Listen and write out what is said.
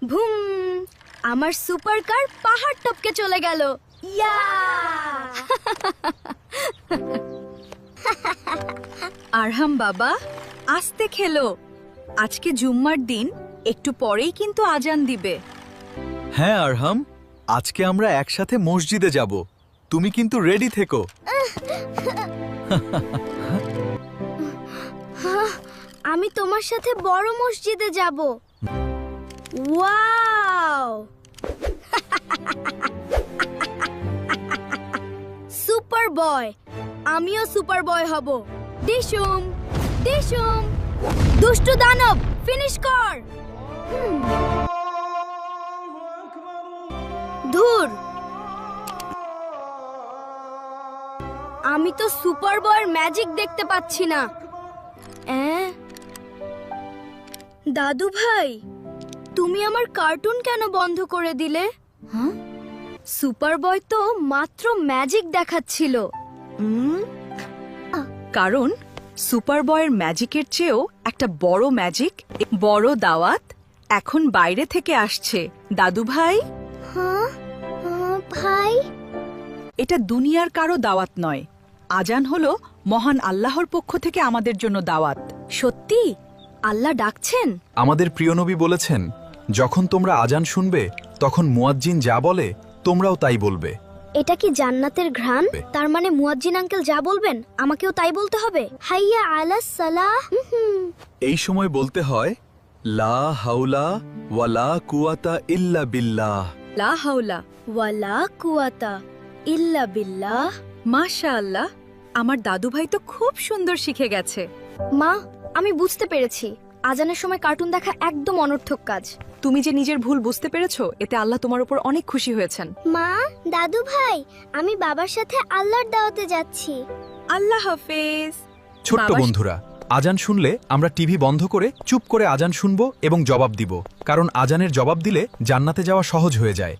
ভুম, আমার super car পাহাড় টপকে চলে গেল। ইয়া! আরহাম বাবা, আস্তে খেলো। আজকে জুম্মার দিন, একটু পরেই কিন্তু আজান দিবে। হ্যাঁ আরহাম, আজকে আমরা একসাথে মসজিদে যাব। তুমি কিন্তু রেডি থেকো। আমি তোমার সাথে বড় মসজিদে যাব। ওয়াও! সুপার বয়, আমিও সুপার বয় হব। ডিশুম ডিশুম, দুষ্টু দানব ফিনিশ কর। ধুর, আমি তো সুপার বয়ের ম্যাজিক দেখতে পাচ্ছি না। দাদু ভাই, তুমি আমার কার্টুন কেন বন্ধ করে দিলে? সুপার বয় তো মাত্র ম্যাজিক দেখাচ্ছিল। কারণ সুপার বয়ের ম্যাজিকের চেয়েও একটা বড় ম্যাজিক, বড় দাওয়াত এখন বাইরে থেকে আসছে। দাদু ভাই, ভাই, এটা দুনিয়ার কারো দাওয়াত নয়। আজান হলো মহান আল্লাহর পক্ষ থেকে আমাদের জন্য দাওয়াত। সত্যি আল্লাহ ডাকছেন? আমাদের প্রিয় নবী বলেছেন, যখন তোমরা আজান শুনবে তখন মুয়াজ্জিন যা বলে তোমরাও তাই বলবে। এটা কি জান্নাতের ঘ্রাণ? তার মানে মুয়াজ্জিন আঙ্কেল যা বলবেন আমাকেও তাই বলতে হবে। হাইয়া আলাস সালাহ। এই সময় বলতে হয়, লা হাওলা ওয়ালা কুওয়াতা ইল্লা বিল্লাহ। লা হাওলা ওয়ালা কুওয়াতা ইল্লা বিল্লাহ। মাশাআল্লাহ, আমার দাদু ভাই তো খুব সুন্দর শিখে গেছে। মা, আমি বুঝতে পেরেছি আজানের সময় কার্টুন দেখা একদম অনর্থক কাজ। তুমি যে নিজের ভুল বুঝতে পেরেছো, এতে আল্লাহ তোমার উপর অনেক খুশি হয়েছেন। মা, দাদু ভাই, আমি বাবার সাথে আল্লাহর দাওয়াতে যাচ্ছি। আল্লাহ হাফেজ। ছোট্ট বাবা- বন্ধুরা, আজান শুনলে আমরা টিভি বন্ধ করে চুপ করে আজান শুনবো এবং জবাব দিব, কারণ আজানের জবাব দিলে জান্নাতে যাওয়া সহজ হয়ে যায়।